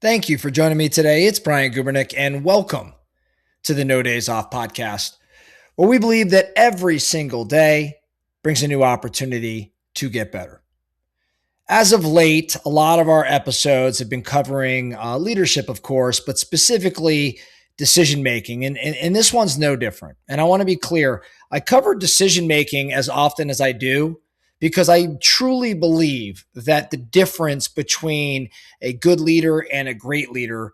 Thank you for joining me today. It's Brian Gubernick, and welcome to the No Days Off podcast, where we believe that every single day brings a new opportunity to get better. As of late, a lot of our episodes have been covering leadership, of course, but specifically decision making. And this one's no different. And I want to be clear, I cover decision making as often as I do because I truly believe that the difference between a good leader and a great leader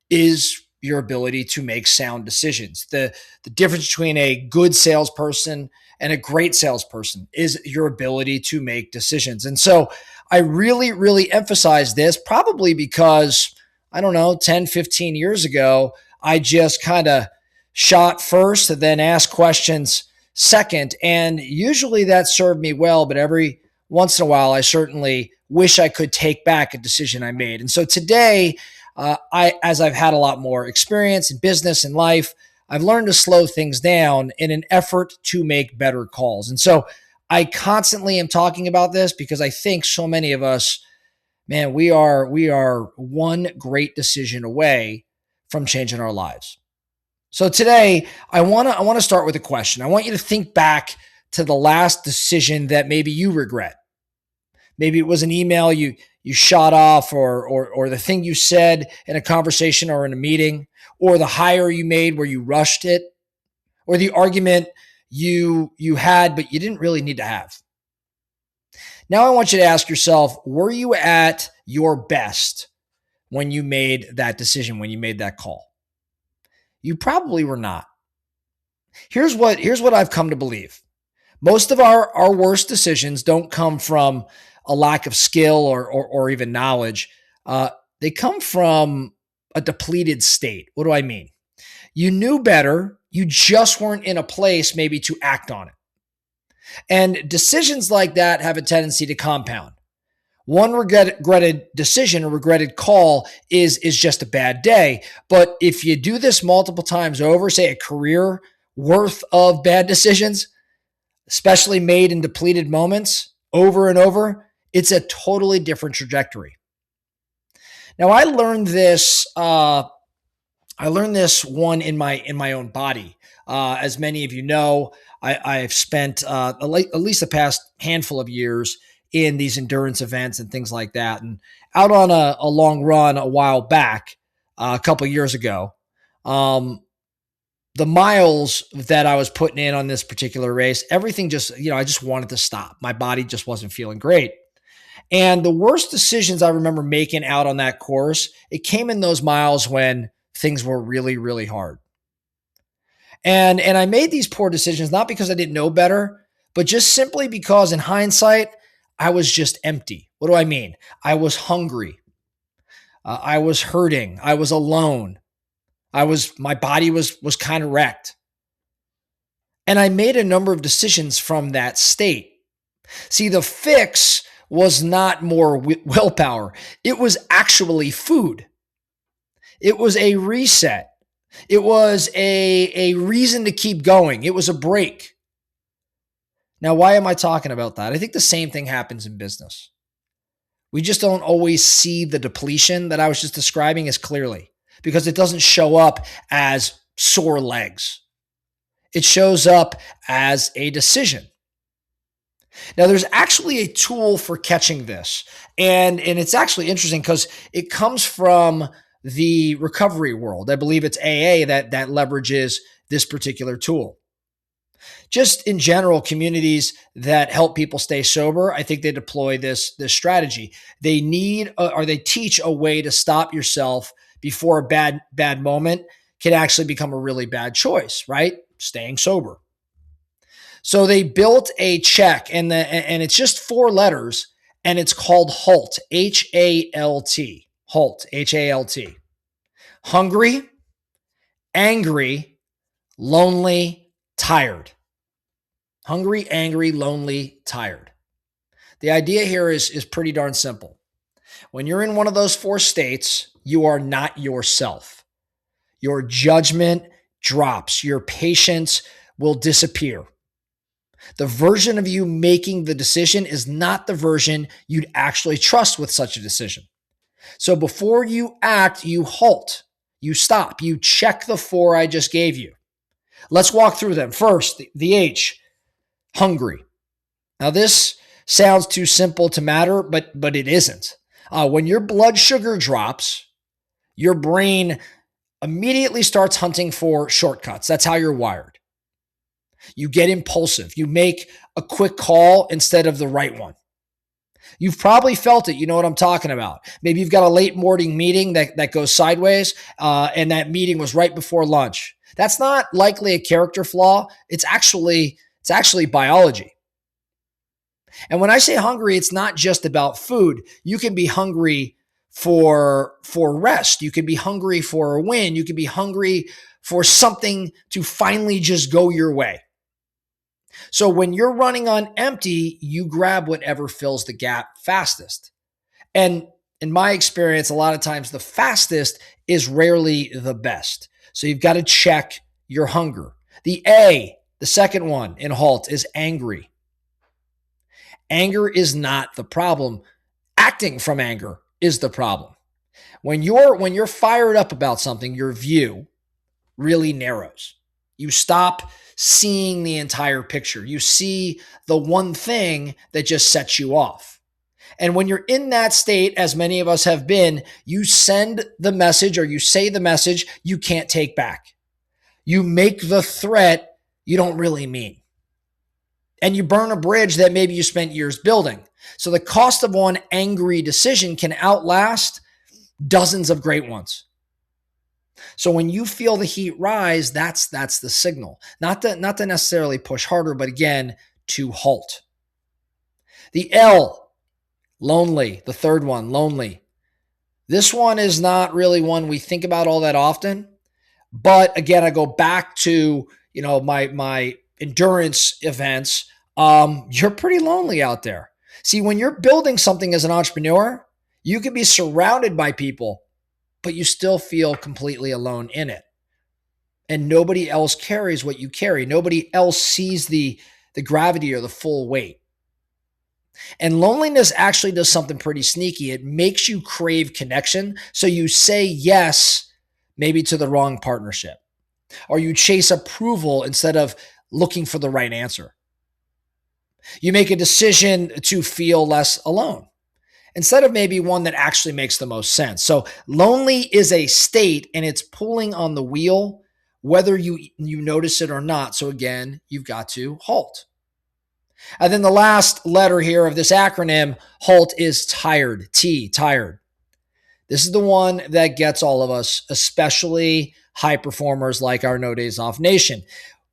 is your ability to make sound decisions. The difference between a good salesperson and a great salesperson is your ability to make decisions. And so I really, really emphasize this probably because, I don't know, 10, 15 years ago, I just kind of shot first and then asked questions second. And usually that served me well, but every once in a while, I certainly wish I could take back a decision I made. And so today, as I've had a lot more experience in business and life, I've learned to slow things down in an effort to make better calls. And so I constantly am talking about this because I think so many of us, man, we are one great decision away from changing our lives. So today, I want to start with a question. I want you to think back to the last decision that maybe you regret. Maybe it was an email you shot off, or the thing you said in a conversation or in a meeting, or the hire you made where you rushed it, or the argument you had but you didn't really need to have. Now I want you to ask yourself, were you at your best when you made that decision, when you made that call? You probably were not. Here's what I've come to believe. Most of our worst decisions don't come from a lack of skill or even knowledge. They come from a depleted state. What do I mean? You knew better. You just weren't in a place maybe to act on it. And decisions like that have a tendency to compound. One regretted decision, a regretted call is just a bad day. But if you do this multiple times over, say a career worth of bad decisions, especially made in depleted moments over and over, it's a totally different trajectory. Now, I learned this one in my own body. As many of you know, I've spent at least the past handful of years in these endurance events and things like that. And out on a long run a while back, a couple of years ago, the miles that I was putting in on this particular race, everything just, I just wanted to stop. My body just wasn't feeling great. And the worst decisions I remember making out on that course, it came in those miles when things were really, really hard. And I made these poor decisions, not because I didn't know better, but just simply because in hindsight, I was just empty. What do I mean? I was hungry. I was hurting. I was alone. My body was kind of wrecked. And I made a number of decisions from that state. See, the fix was not more willpower. It was actually food. It was a reset. It was a reason to keep going. It was a break. Now, why am I talking about that? I think the same thing happens in business. We just don't always see the depletion that I was just describing as clearly because it doesn't show up as sore legs. It shows up as a decision. Now, there's actually a tool for catching this. And it's actually interesting because it comes from the recovery world. I believe it's AA that leverages this particular tool. Just in general, communities that help people stay sober, I think they deploy this strategy. They they teach a way to stop yourself before a bad moment can actually become a really bad choice, right? Staying sober. So they built a check, and it's just 4 letters, and it's called HALT, H-A-L-T, HALT, H-A-L-T. Hungry, angry, lonely, tired. Hungry, angry, lonely, tired. The idea here is pretty darn simple. When you're in one of those 4 states, you are not yourself. Your judgment drops. Your patience will disappear. The version of you making the decision is not the version you'd actually trust with such a decision. So before you act, you halt, you stop, you check the four I just gave you. Let's walk through them. First, the H, hungry. Now, this sounds too simple to matter, but it isn't. When your blood sugar drops, your brain immediately starts hunting for shortcuts. That's how you're wired. You get impulsive. You make a quick call instead of the right one. You've probably felt it. You know what I'm talking about. Maybe you've got a late morning meeting that goes sideways, and that meeting was right before lunch. That's not likely a character flaw. It's actually biology. And when I say hungry, it's not just about food. You can be hungry for rest. You can be hungry for a win. You can be hungry for something to finally just go your way. So when you're running on empty, you grab whatever fills the gap fastest. And in my experience, a lot of times the fastest is rarely the best. So you've got to check your hunger. The A, the second one in HALT, is angry. Anger is not the problem. Acting from anger is the problem. When you're fired up about something, your view really narrows. You stop seeing the entire picture. You see the one thing that just sets you off. And when you're in that state, as many of us have been, you send the message, or you say the message you can't take back. You make the threat you don't really mean. And you burn a bridge that maybe you spent years building. So the cost of one angry decision can outlast dozens of great ones. So when you feel the heat rise, that's the signal. Not to necessarily push harder, but again, to halt. The L, lonely, the third one, lonely. This one is not really one we think about all that often. But again, I go back to, my endurance events. You're pretty lonely out there. See, when you're building something as an entrepreneur, you can be surrounded by people, but you still feel completely alone in it. And nobody else carries what you carry. Nobody else sees the gravity or the full weight. And loneliness actually does something pretty sneaky. It makes you crave connection. So you say yes, maybe to the wrong partnership, or you chase approval instead of looking for the right answer. You make a decision to feel less alone instead of maybe one that actually makes the most sense. So lonely is a state, and it's pulling on the wheel, whether you notice it or not. So again, you've got to halt. And then the last letter here of this acronym, HALT, is tired. T, tired. This is the one that gets all of us, especially high performers like our No Days Off Nation.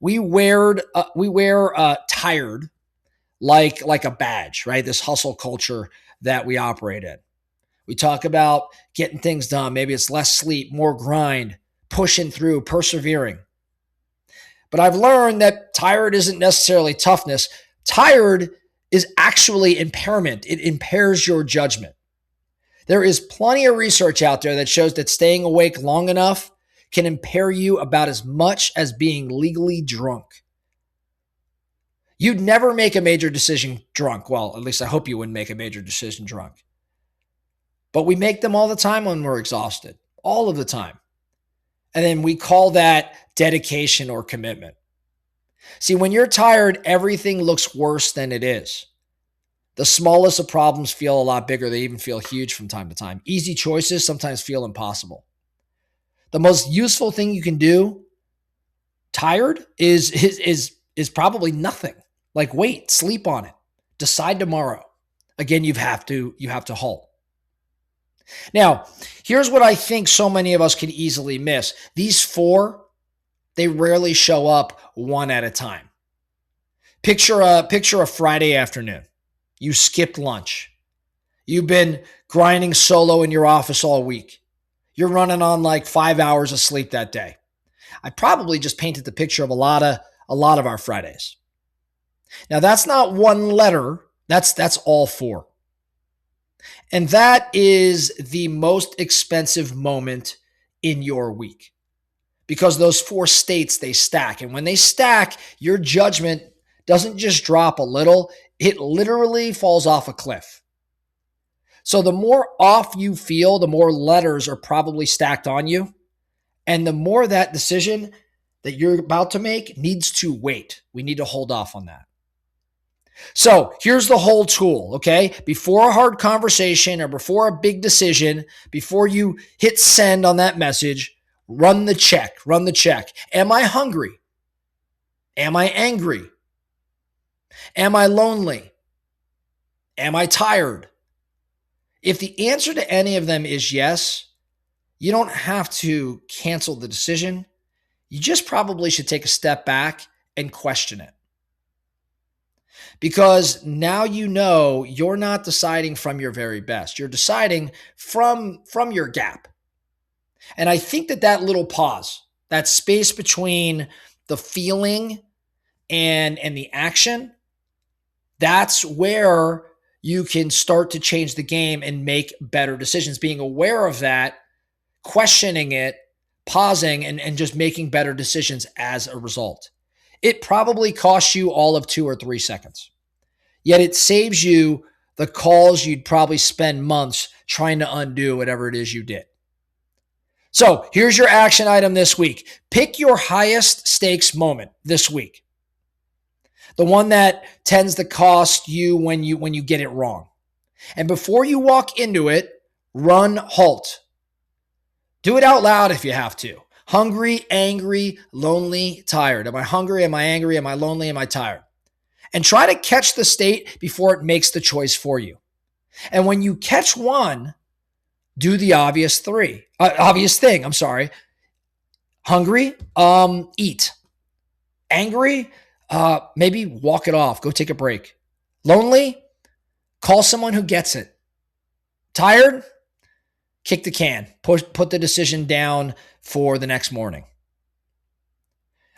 We wear tired like a badge, right? This hustle culture that we operate in. We talk about getting things done. Maybe it's less sleep, more grind, pushing through, persevering. But I've learned that tired isn't necessarily toughness. Tired is actually impairment. It impairs your judgment. There is plenty of research out there that shows that staying awake long enough can impair you about as much as being legally drunk. You'd never make a major decision drunk. Well, at least I hope you wouldn't make a major decision drunk. But we make them all the time when we're exhausted, all of the time. And then we call that dedication or commitment. See, when you're tired, everything looks worse than it is. The smallest of problems feel a lot bigger. They even feel huge from time to time. Easy choices sometimes feel impossible. The most useful thing you can do, tired, is probably nothing. Like wait, sleep on it. Decide tomorrow. Again, you have to halt. Now, here's what I think so many of us could easily miss. These four, they rarely show up one at a time. Picture a Friday afternoon. You skipped lunch. You've been grinding solo in your office all week. You're running on like 5 hours of sleep that day. I probably just painted the picture of a lot of our Fridays. Now that's not one letter. That's all four. And that is the most expensive moment in your week, because those four states, they stack. And when they stack, your judgment doesn't just drop a little, it literally falls off a cliff. So the more off you feel, the more letters are probably stacked on you. And the more that decision that you're about to make needs to wait. We need to hold off on that. So here's the whole tool, okay? Before a hard conversation or before a big decision, before you hit send on that message, run the check. Am I hungry? Am I angry? Am I lonely? Am I tired? If the answer to any of them is yes, you don't have to cancel the decision. You just probably should take a step back and question it. Because now you know you're not deciding from your very best. You're deciding from your gap. And I think that little pause, that space between the feeling and the action, that's where you can start to change the game and make better decisions. Being aware of that, questioning it, pausing, and just making better decisions as a result. It probably costs you all of 2 or 3 seconds. Yet it saves you the calls you'd probably spend months trying to undo whatever it is you did. So here's your action item this week. Pick your highest stakes moment this week. The one that tends to cost you when you get it wrong. And before you walk into it, run HALT. Do it out loud if you have to. Hungry, angry, lonely, tired. Am I hungry? Am I angry? Am I lonely? Am I tired? And try to catch the state before it makes the choice for you. And when you catch one, do the obvious thing. Hungry, eat. Angry, maybe walk it off. Go take a break. Lonely, call someone who gets it. Tired, kick the can. Put the decision down for the next morning.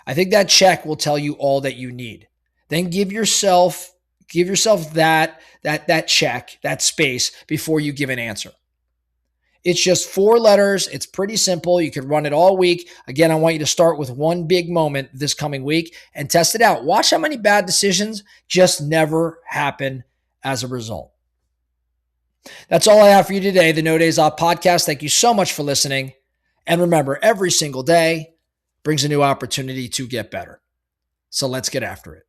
I think that check will tell you all that you need. Then give yourself that check, that space before you give an answer. It's just 4 letters. It's pretty simple. You can run it all week. Again, I want you to start with one big moment this coming week and test it out. Watch how many bad decisions just never happen as a result. That's all I have for you today, the No Days Off podcast. Thank you so much for listening. And remember, every single day brings a new opportunity to get better. So let's get after it.